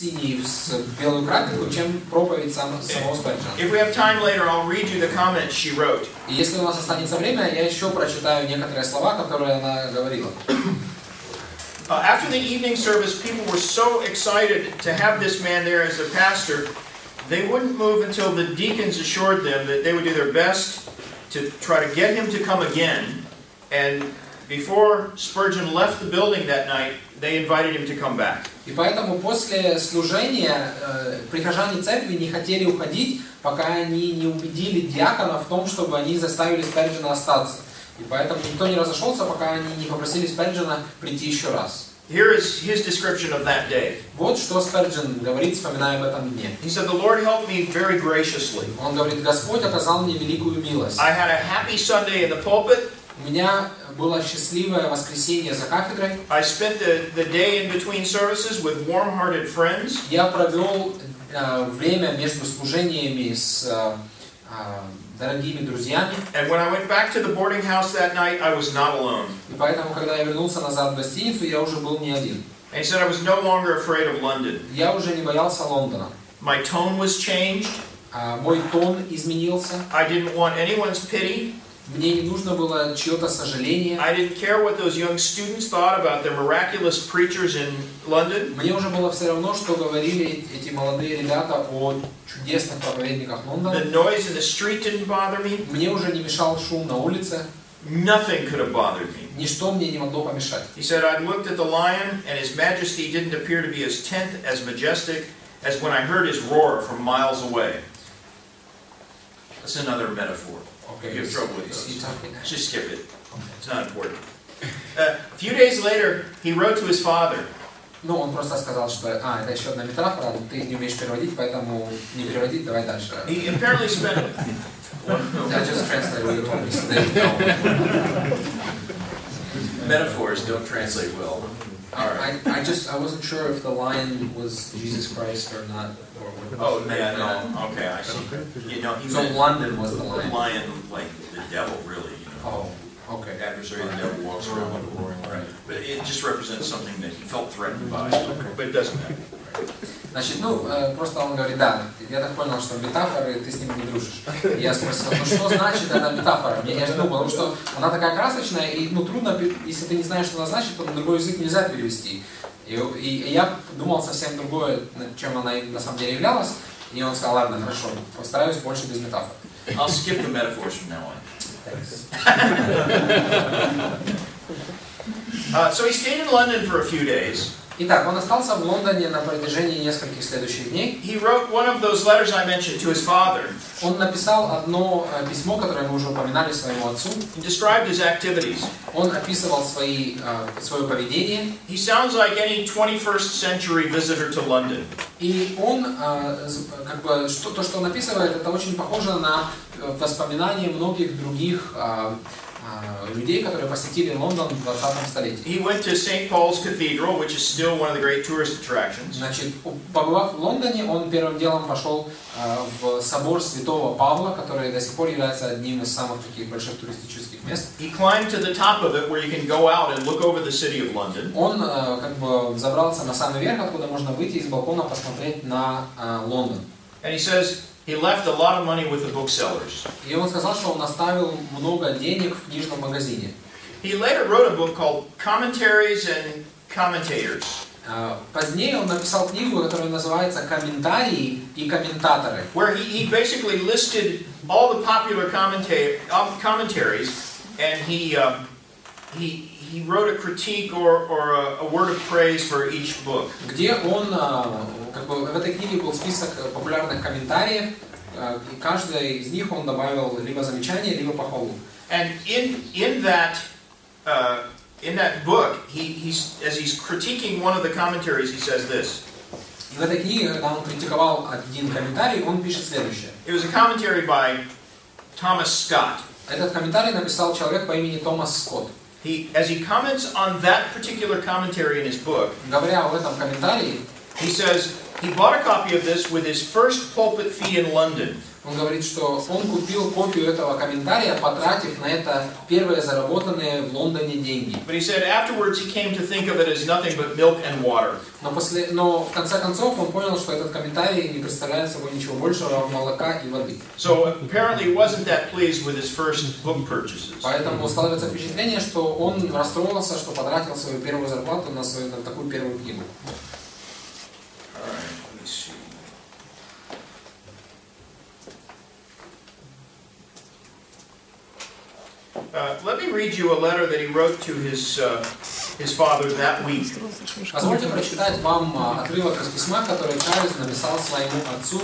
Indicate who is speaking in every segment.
Speaker 1: синий с белую крапинку, чем проповедь самого Сперджена.
Speaker 2: If we have time later, I'll read you the comments she wrote.
Speaker 1: И если у нас останется время, я еще прочитаю некоторые слова, которые она говорила.
Speaker 2: After the evening service, people were so excited to have this man there as their pastor, they wouldn't move until the deacons assured them that they would do their best to try to get him to come again. And before Spurgeon left the building that night, they invited him to come back.
Speaker 1: И поэтому после служения прихожане церкви не хотели уходить, пока они не убедили диакона в том, чтобы они заставили Сперджена остаться. И поэтому никто не разошелся, пока они не попросили Сперджена прийти еще раз.
Speaker 2: Here is his description of that day.
Speaker 1: Вот что Сперджен говорит, вспоминая об этом дне.
Speaker 2: He said, "The Lord helped me very graciously.
Speaker 1: Он говорит, Господь оказал мне великую милость.
Speaker 2: I had a happy Sunday in the pulpit.
Speaker 1: У меня было счастливое воскресенье за кафедрой.
Speaker 2: I spent the day in between services with warm-hearted friends.
Speaker 1: Я провел время между служениями с дорогими друзьями.
Speaker 2: And when I went back to the boarding house that night, I was not alone.
Speaker 1: И поэтому, когда я вернулся назад в гостиницу, я уже был не один.
Speaker 2: And he said I was no longer afraid of London.
Speaker 1: Я уже не боялся Лондона.
Speaker 2: My tone was changed.
Speaker 1: Мой тон изменился.
Speaker 2: I didn't want anyone's pity.
Speaker 1: Мне не нужно было чье-то сожаление.
Speaker 2: I didn't care what those young students thought about the miraculous preachers in London.
Speaker 1: Мне уже было все равно, что говорили эти молодые ребята о чудесных проповедниках Лондона.
Speaker 2: The noise in the street didn't bother me.
Speaker 1: Мне уже не мешал шум на улице.
Speaker 2: Nothing could have bothered me.
Speaker 1: Ничто мне не могло помешать.
Speaker 2: He said, I looked at the lion, and his majesty didn't appear to be as tenth, as majestic, as when I heard his roar from miles away. That's another metaphor.
Speaker 1: Okay.
Speaker 2: You have trouble with those. Just skip it. It's not important. A few days later, he wrote to his father.
Speaker 1: Ну, он просто сказал, что это еще одна метафора, ты их не умеешь переводить, поэтому не переводить, давай дальше.
Speaker 2: He apparently spent...
Speaker 1: I just translated what you told me, so there you go.
Speaker 2: Metaphors don't translate well.
Speaker 1: All right. I wasn't sure if the lion was Jesus Christ or not.
Speaker 2: Oh, yeah, no. Okay, I see. You know,
Speaker 1: so London was the lion.
Speaker 2: The lion, like the devil, really. You know.
Speaker 1: Oh, okay.
Speaker 2: The adversary of the devil walks around like a roaring lion. But it just represents something that he felt threatened by. But it doesn't matter.
Speaker 1: Значит, просто он говорит, да, я так понял, что метафоры, ты с ними не дружишь. И я спросил, что значит эта метафора? Я же думал, потому что она такая красочная, и трудно, если ты не знаешь, что она значит, то на другой язык нельзя перевести. И я думал совсем другое, чем она на самом деле являлась, и он сказал, ладно, хорошо, постараюсь больше без метафор.
Speaker 2: I'll skip the metaphors from now on.
Speaker 1: Thanks.
Speaker 2: So he stayed in London for a few days.
Speaker 1: Итак, он остался в Лондоне на протяжении нескольких следующих дней.
Speaker 2: He wrote one of those letters I mentioned to his father.
Speaker 1: Он написал одно письмо, которое мы уже упоминали своему отцу.
Speaker 2: He described his activities.
Speaker 1: Он описывал свое поведение.
Speaker 2: He sounds like any 21st century visitor to London.
Speaker 1: И он, то, что он описывает, это очень похоже на воспоминания многих других людей, которые посетили Лондон в 20 столетии.
Speaker 2: He went to St. Paul's Cathedral, which is still one of the great tourist attractions.
Speaker 1: Значит, побывав в Лондоне, он первым делом пошел в собор Святого Павла, который до сих пор является одним из самых таких больших туристических мест.
Speaker 2: He climbed to the top of it, where you can go out and look over the city of London.
Speaker 1: Он забрался на самый верх, откуда можно выйти из балкона посмотреть на Лондон.
Speaker 2: And he says he left a lot of money with the booksellers.
Speaker 1: И он сказал, что он оставил много денег в книжном магазине.
Speaker 2: He later wrote a book called Commentaries and Commentators.
Speaker 1: Позднее он написал книгу, которая называется «Комментарии и комментаторы»,
Speaker 2: where he basically listed all the popular commentaries, and he wrote a critique or a word of praise for each book.
Speaker 1: Где он, в этой книге был список популярных комментариев, и каждый из них он добавил либо замечание, либо похвалу.
Speaker 2: And in that book, as he's critiquing one of the commentaries, he says this.
Speaker 1: И в этой книге, когда он критиковал один комментарий, он пишет следующее.
Speaker 2: It was a commentary by Thomas Scott.
Speaker 1: Этот комментарий написал человек по имени Томас Скотт.
Speaker 2: As he comments on that particular commentary in his book,
Speaker 1: говоря об этом комментарии,
Speaker 2: he says, He bought a copy of this with his first pulpit fee in London.
Speaker 1: Он говорит, что он купил копию этого комментария, потратив на это первые заработанные в Лондоне деньги.
Speaker 2: But he said afterwards he came to think of it as nothing but milk and water.
Speaker 1: Но в конце концов он понял, что этот комментарий не представляет собой ничего большего молока и воды.
Speaker 2: So apparently he wasn't that pleased with his first book purchases.
Speaker 1: Поэтому складывается впечатление, что он расстроился, что потратил свою первую зарплату на такую первую книгу.
Speaker 2: Let me read you a letter that he wrote to his father that week.
Speaker 1: Позвольте прочитать вам отрывок из письма, который Чарльз написал своему отцу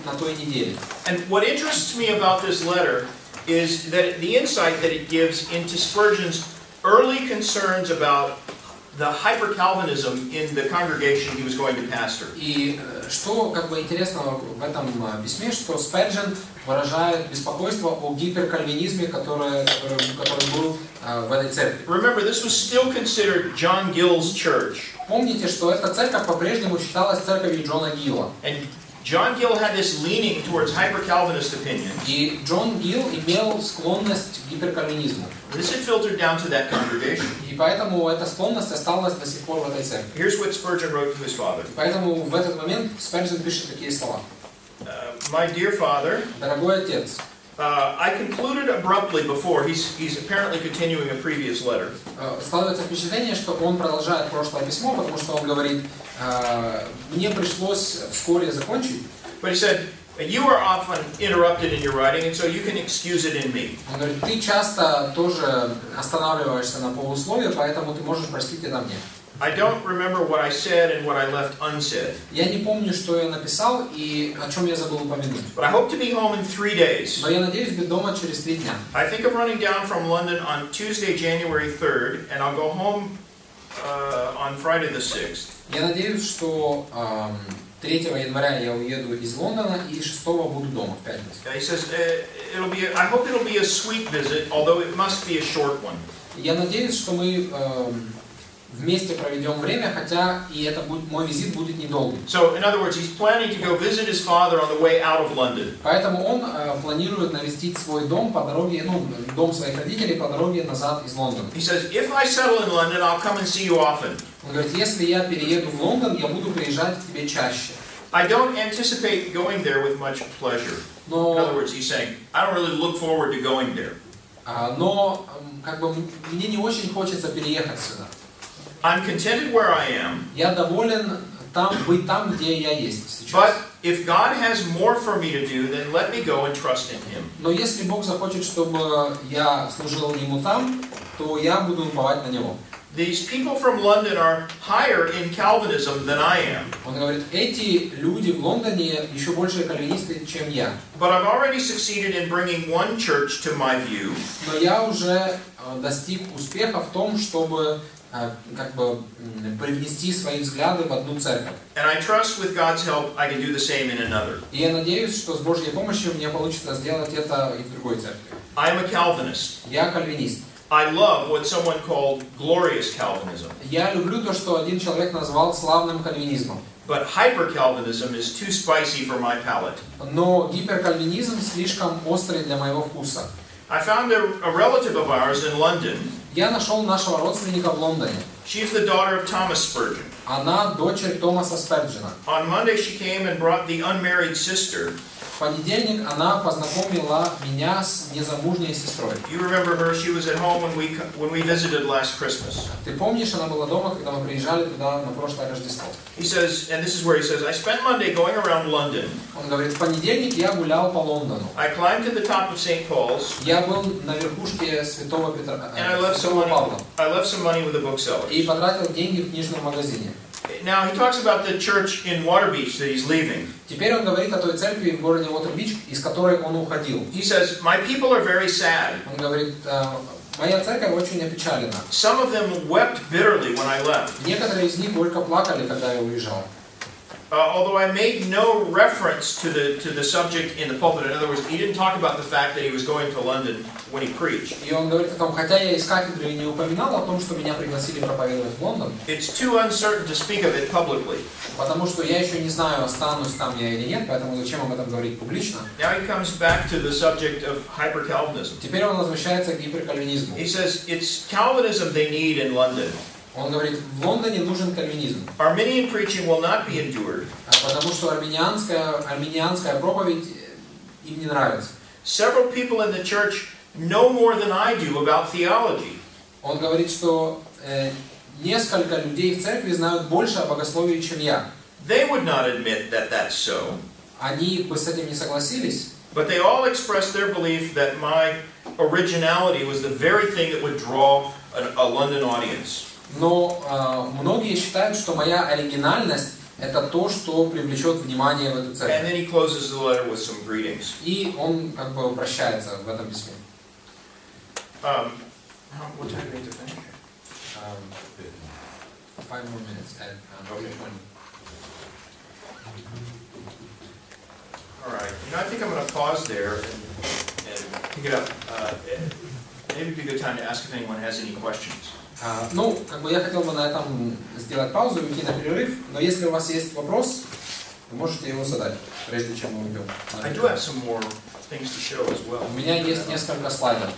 Speaker 1: на той неделе.
Speaker 2: And what interests me about this letter is that the insight that it gives into Spurgeon's early concerns about the hyper-Calvinism in the congregation he was going to pastor.
Speaker 1: И что интересного в этом письме, что Сперджен выражает беспокойство о гиперкальвинизме, который был в этой церкви.
Speaker 2: Remember, this was still considered John Gill's church.
Speaker 1: Помните, что эта церковь по-прежнему считалась церковью Джона Гилла.
Speaker 2: And John Gill had this leaning towards hyper-Calvinist opinions.
Speaker 1: И Джон Гилл имел склонность к гиперкальвинизму.
Speaker 2: This had filtered down to that congregation.
Speaker 1: И поэтому эта склонность осталась до сих пор в этой церкви.
Speaker 2: Here's what Spurgeon wrote to his father.
Speaker 1: Поэтому в этот момент Сперджен пишет такие слова.
Speaker 2: My dear father,
Speaker 1: Дорогой отец,
Speaker 2: I concluded abruptly before. He's apparently continuing a previous letter.
Speaker 1: Складывается впечатление, что он продолжает прошлое письмо, потому что он говорит, мне пришлось вскоре закончить.
Speaker 2: But he said, you are often interrupted in your writing, and so you can excuse it in me.
Speaker 1: Он говорит, ты часто тоже останавливаешься на полусловие, поэтому ты можешь простить это мне.
Speaker 2: I don't remember what I said and what I left unsaid.
Speaker 1: Я не помню, что я написал и о чем я забыл упомянуть.
Speaker 2: But I hope to be home in 3 days.
Speaker 1: Но я надеюсь быть дома через 3 дня.
Speaker 2: I think of running down from London on Tuesday, January 3rd, and I'll go home on Friday the 6th.
Speaker 1: Я надеюсь, что 3 января я уеду из Лондона и 6 буду дома в пятницу.
Speaker 2: He says, I hope it'll be a sweet visit, although it must be a short one.
Speaker 1: Я надеюсь, что мы вместе проведем время, хотя и это будет, мой визит будет недолгим.
Speaker 2: So, in other words, he's planning to go visit his father on the way out of London.
Speaker 1: Поэтому он планирует навестить свой дом по дороге, дом своих родителей по дороге назад из Лондона.
Speaker 2: He says, if I settle in London, I'll come and see you often.
Speaker 1: Он говорит, если я перееду в Лондон, я буду приезжать к тебе чаще.
Speaker 2: I don't anticipate going there with much pleasure. In other words, he's saying, I don't really look forward to going there.
Speaker 1: Но мне не очень хочется переехать сюда.
Speaker 2: I'm contented where I am.
Speaker 1: Я доволен быть там, где я есть сейчас.
Speaker 2: But if God has more for me to do, then let me go and trust in Him.
Speaker 1: Но если Бог захочет, чтобы я служил Ему там, то я буду уповать на Него.
Speaker 2: These people from London are higher in Calvinism than I am.
Speaker 1: Он говорит, эти люди в Лондоне еще больше кальвинисты, чем я.
Speaker 2: But I've already succeeded in bringing one church to my view.
Speaker 1: Но я уже достиг успеха в том, чтобы привнести свои взгляды в одну церковь.
Speaker 2: And I trust with God's help I can do the same in another.
Speaker 1: И я надеюсь, что с Божьей помощью мне получится сделать это и в другой церкви.
Speaker 2: I'm a Calvinist.
Speaker 1: Я кальвинист.
Speaker 2: I love what someone called glorious Calvinism.
Speaker 1: Я люблю то, что один человек назвал славным кальвинизмом.
Speaker 2: But hyper-Calvinism is too spicy for my palate.
Speaker 1: Но гиперкальвинизм слишком острый для моего вкуса.
Speaker 2: I found a relative of ours in London.
Speaker 1: Я нашел нашего родственника в Лондоне.
Speaker 2: She's the daughter of Thomas Spurgeon.
Speaker 1: Она дочерь Томаса Сперджена.
Speaker 2: On Monday she came and brought the unmarried sister.
Speaker 1: В понедельник она познакомила меня с незамужней сестрой.
Speaker 2: You remember her? She was at home when we visited last Christmas.
Speaker 1: Ты помнишь, она была дома, когда мы приезжали туда на прошлое Рождество.
Speaker 2: He says, and this is where he says, I spent Monday going around London.
Speaker 1: Он говорит, в понедельник я гулял по Лондону.
Speaker 2: I climbed to the top of St. Paul's.
Speaker 1: Я был на верхушке Святого Петра,
Speaker 2: And I left some money with the bookseller.
Speaker 1: И потратил деньги в книжном магазине.
Speaker 2: Now he talks about the church in Waterbeach that he's leaving.
Speaker 1: Теперь он говорит о той церкви в городе Уотербич, из которой он уходил.
Speaker 2: He says, my people are very sad.
Speaker 1: Он говорит, моя церковь очень опечалена.
Speaker 2: Some of them wept bitterly when I left.
Speaker 1: Некоторые из них горько плакали, когда я уезжал.
Speaker 2: Although I made no reference to the subject in the pulpit. In other words, he didn't talk about the fact that he was going to London when he preached.
Speaker 1: И он говорит о том, хотя я из кафедры не упоминал о том, что меня пригласили проповедовать в Лондон.
Speaker 2: It's too uncertain to speak of it publicly.
Speaker 1: Потому что я еще не знаю, останусь там я или нет, поэтому зачем об этом говорить публично.
Speaker 2: Now he comes back to the subject of hyper-Calvinism.
Speaker 1: Теперь он возвращается к гиперкальвинизму.
Speaker 2: He says it's Calvinism they need in London.
Speaker 1: Он говорит, в Лондоне нужен кальвинизм.
Speaker 2: Arminian preaching will not be endured.
Speaker 1: Потому что армiniанская проповедь им не нравится.
Speaker 2: Several people in the church know more than I do about theology.
Speaker 1: Он говорит, что несколько людей в церкви знают больше о богословии, чем я.
Speaker 2: They would not admit that that's so.
Speaker 1: Они бы с этим не согласились.
Speaker 2: But they all expressed their belief that my originality was the very thing that would draw a London audience.
Speaker 1: Но многие считают, что моя оригинальность это то, что привлечет внимание в эту церковь.
Speaker 2: And then he closes the letter with some greetings.
Speaker 1: И он как бы прощается в этом письме.
Speaker 2: What time do we need to finish?
Speaker 1: 5 more minutes at 20.
Speaker 2: All right. I think I'm going to pause there and pick it up. Maybe it'd be a good time to ask if anyone has any questions.
Speaker 1: Ну, как бы я хотел бы на этом сделать паузу и уйти на перерыв, но если у вас есть вопрос, вы можете его задать, прежде чем мы уйдем.
Speaker 2: I do have some more things to show as well.
Speaker 1: У меня есть несколько слайдов.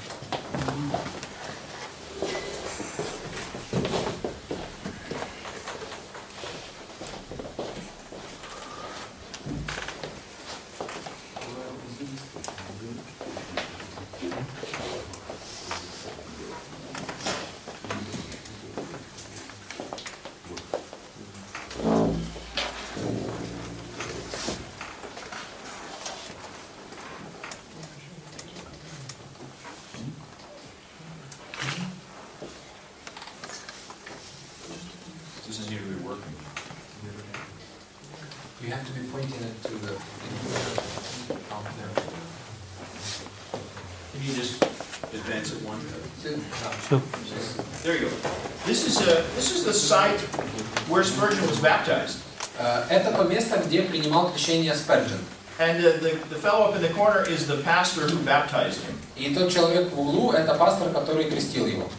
Speaker 1: You have to be pointing it to the there.
Speaker 2: Can you just advance it one?
Speaker 1: Sure.
Speaker 2: There you go. This is the site where Sperdzien was baptized.
Speaker 1: Это то место, где принимал крещение Сперджен.
Speaker 2: And the fellow up in the corner is the pastor who baptized him.
Speaker 1: И тот человек в углу это пастор, который крестил его.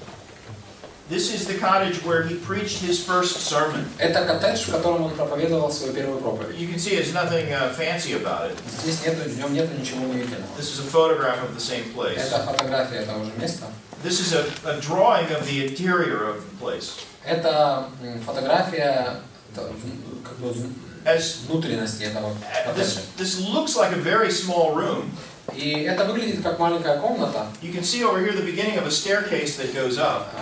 Speaker 2: This is the cottage where he preached his first sermon.
Speaker 1: Это коттедж, в котором он проповедовал свою первую проповедь.
Speaker 2: You can see there's nothing fancy about it.
Speaker 1: Здесь в нем нет ничего удивительного.
Speaker 2: This is a photograph of the same place.
Speaker 1: Это фотография этого же места.
Speaker 2: This is a drawing of the interior of the place.
Speaker 1: Это фотография как бы внутренности этого коттеджа.
Speaker 2: This looks like a very small room.
Speaker 1: И это выглядит как маленькая комната.
Speaker 2: You can see over here the beginning of a staircase that goes up.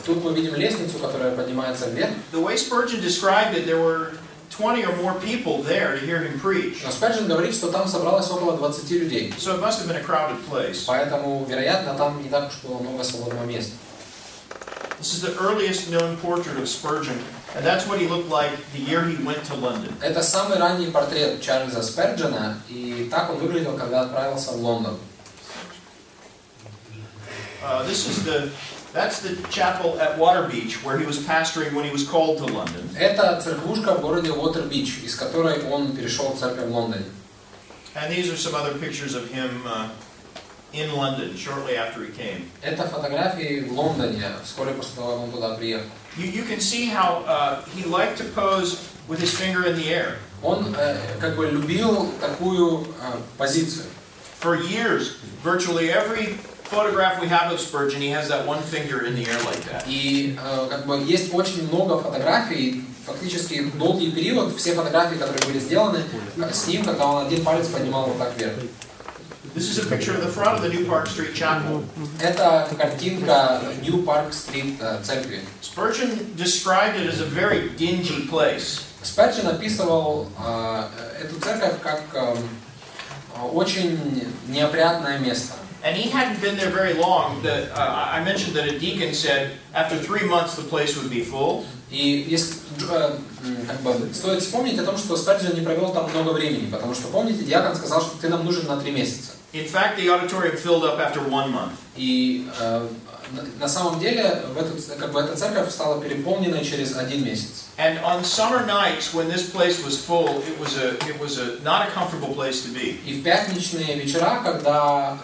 Speaker 1: Тут мы видим лестницу, которая поднимается вверх.
Speaker 2: The way Sperdzien described it, there were 20 or more people there to hear him preach.
Speaker 1: Но Сперджен говорит, что там собралось около 20 людей.
Speaker 2: So it must have been a crowded place.
Speaker 1: Поэтому, вероятно, там не так уж было много свободного места.
Speaker 2: This is the earliest known portrait of Sperdzien, and that's what he looked like the year he went to London.
Speaker 1: Это самый ранний портрет Чарльза Сперджена, и так он выглядел, когда отправился в Лондон.
Speaker 2: That's the chapel at Waterbeach, where he was pastoring when he was called to London.
Speaker 1: Это церквушка в городе Уотербич, из которой он перешел в церковь в Лондоне.
Speaker 2: And these are some other pictures of him in London shortly after he came.
Speaker 1: Это фотографии в Лондоне, вскоре после того, как он туда приехал.
Speaker 2: You can see how he liked to pose with his finger in the air.
Speaker 1: Он как бы любил такую позицию.
Speaker 2: For years, virtually every photograph we have of Sperdzien, he has that one finger in the air like that.
Speaker 1: И как бы есть очень много фотографий, фактически долгий период, все фотографии, которые были сделаны с ним, когда он один палец поднимал вот так вверх.
Speaker 2: This is a picture of the front of the New Park Street Chapel.
Speaker 1: Это картинка New Park Street церкви.
Speaker 2: Sperdzien described it as a very dingy place.
Speaker 1: Сперджен описывал эту церковь как очень неопрятное место.
Speaker 2: And he hadn't been there very long. I mentioned that a deacon said after 3 months the place would be full.
Speaker 1: И если, как бы, стоит вспомнить о том, что Сперджен не провел там много времени, потому что, помните, диакон сказал, что ты нам нужен на 3 месяца.
Speaker 2: In fact, the auditorium filled up after 1 month.
Speaker 1: И на самом деле эта церковь стала переполненной через 1 месяц.
Speaker 2: And on summer nights, when this place was full, it was not a comfortable place to be.
Speaker 1: И в пятничные вечера,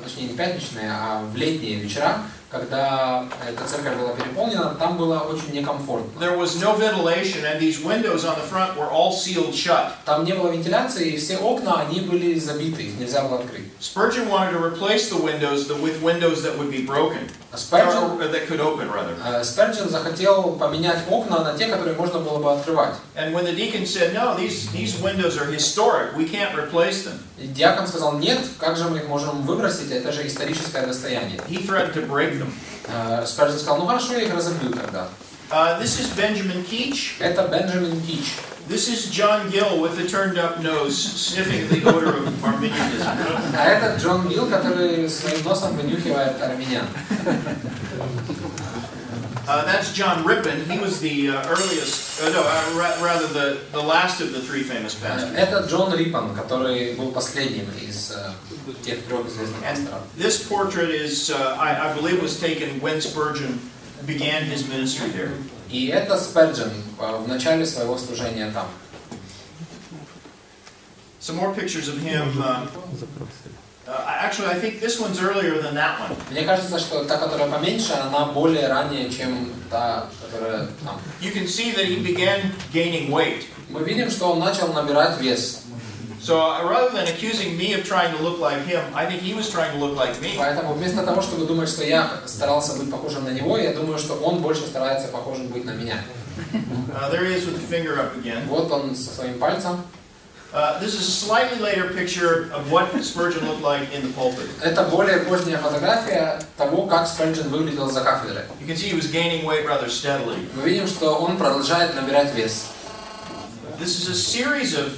Speaker 1: точнее не пятничные, а в летние вечера, когда эта церковь была переполнена, там было очень некомфортно.
Speaker 2: There was no ventilation, and these windows on the front were all sealed shut.
Speaker 1: Там не было вентиляции, и все окна, они были забиты, их нельзя было открыть.
Speaker 2: Spurgeon wanted to replace the windows with windows that would be broken, or that could open rather.
Speaker 1: Сперджен захотел поменять окна на те, которые можно было бы открывать.
Speaker 2: And when the deacon said, "No, these windows are historic. We can't replace them."
Speaker 1: И диакон сказал: нет, как же мы их можем выбросить? Это же историческое достояние.
Speaker 2: He threatened to break them.
Speaker 1: Сперджен сказал: ну хорошо, я их разобью тогда.
Speaker 2: This is Benjamin Keach.
Speaker 1: Это Бенджамин Кич.
Speaker 2: This is John Gill with the turned-up nose, sniffing the odor of Arminianism.
Speaker 1: А это Джон Гилл, который своим носом вынюхивает армян.
Speaker 2: That's John Rippon. He was the earliest, rather the last of the 3 famous pastors.
Speaker 1: Это Джон Риппон, который был последним из тех 3 известных пасторов.
Speaker 2: This portrait is, I believe, was taken when Spurgeon began his ministry there.
Speaker 1: И это Сперджен в начале своего служения там.
Speaker 2: Some more pictures of him. Actually, I think this one's earlier than that one.
Speaker 1: Мне кажется, что та, которая поменьше, она более ранее, чем та, которая там.
Speaker 2: You can see that he began gaining weight.
Speaker 1: Мы видим, что он начал набирать вес.
Speaker 2: So rather than accusing me of trying to look like him, I think he was trying to look like me.
Speaker 1: Поэтому вместо того, чтобы думать, что я старался быть похожим на него, я думаю, что он больше старается похожим быть на меня.
Speaker 2: There he is with the finger up again.
Speaker 1: Вот он со своим пальцем.
Speaker 2: This is a slightly later picture of what Spurgeon looked like in the pulpit.
Speaker 1: Это более поздняя фотография того, как Сперджен выглядел за кафедрой.
Speaker 2: You can see he was gaining weight rather steadily.
Speaker 1: Мы видим, что он продолжает набирать вес.
Speaker 2: This is a series of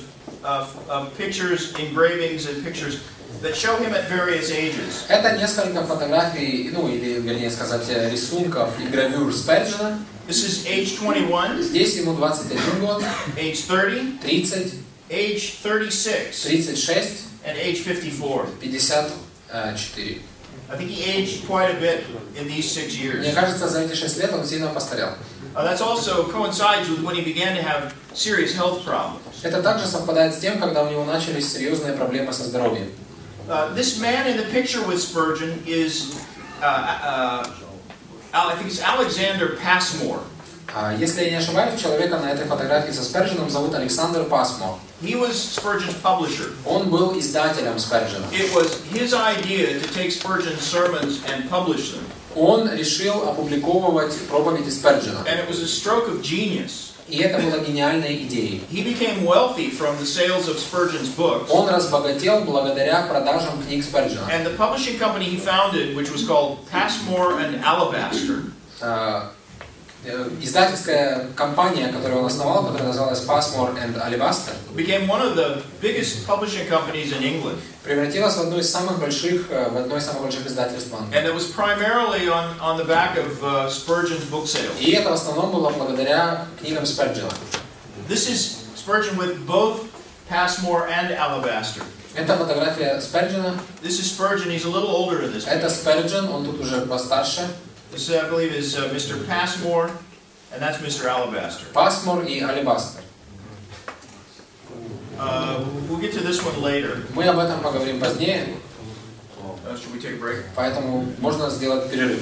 Speaker 2: pictures, engravings and pictures that show him at various ages.
Speaker 1: Это несколько фотографий, или, вернее сказать, рисунков и гравюр Сперджена.
Speaker 2: This is age 21.
Speaker 1: Здесь ему 21 год.
Speaker 2: Age 30.
Speaker 1: 30.
Speaker 2: Age 36.
Speaker 1: 36.
Speaker 2: And age 54.
Speaker 1: 54.
Speaker 2: I think he aged quite a bit in these 6 years.
Speaker 1: Мне кажется, за эти 6 лет он сильно постарел.
Speaker 2: That's also coincides with when he began to have serious health problems.
Speaker 1: Это также совпадает с тем, когда у него начались серьезные проблемы со здоровьем.
Speaker 2: This man in the picture with Spurgeon is, I think it's Alexander Passmore.
Speaker 1: Если я не ошибаюсь, человека на этой фотографии со Спердженом зовут Александр Пасмор.
Speaker 2: He was Spurgeon's publisher.
Speaker 1: Он был издателем Сперджена.
Speaker 2: It was his idea to take Spurgeon's sermons and publish them.
Speaker 1: Он решил опубликовывать проповеди Сперджена.
Speaker 2: And it was a stroke of genius.
Speaker 1: И это была гениальная идея.
Speaker 2: He became wealthy from the sales of Spurgeon's books.
Speaker 1: Он разбогател благодаря продажам книг Сперджена.
Speaker 2: And the publishing company he founded, which was called Passmore and Alabaster.
Speaker 1: Издательская компания, которую он основал, которая называлась Passmore and Alabaster,
Speaker 2: became one of the biggest publishing companies in England.
Speaker 1: Превратилась в одно из самых больших издательств Англии.
Speaker 2: And it was primarily on the back of Spurgeon's book sales.
Speaker 1: И это в основном было благодаря книгам Сперджена.
Speaker 2: This is Spurgeon with both Passmore and Alabaster.
Speaker 1: Это фотография Сперджена.
Speaker 2: This is Spurgeon. He's a little older in this.
Speaker 1: Это Сперджен, он тут уже постарше.
Speaker 2: This, I believe, is Mr. Passmore, and that's Mr. Alabaster.
Speaker 1: Passmore и Alabaster.
Speaker 2: We'll get to this one later.
Speaker 1: Мы об этом поговорим позднее.
Speaker 2: Should we take a break?
Speaker 1: Поэтому можно сделать перерыв.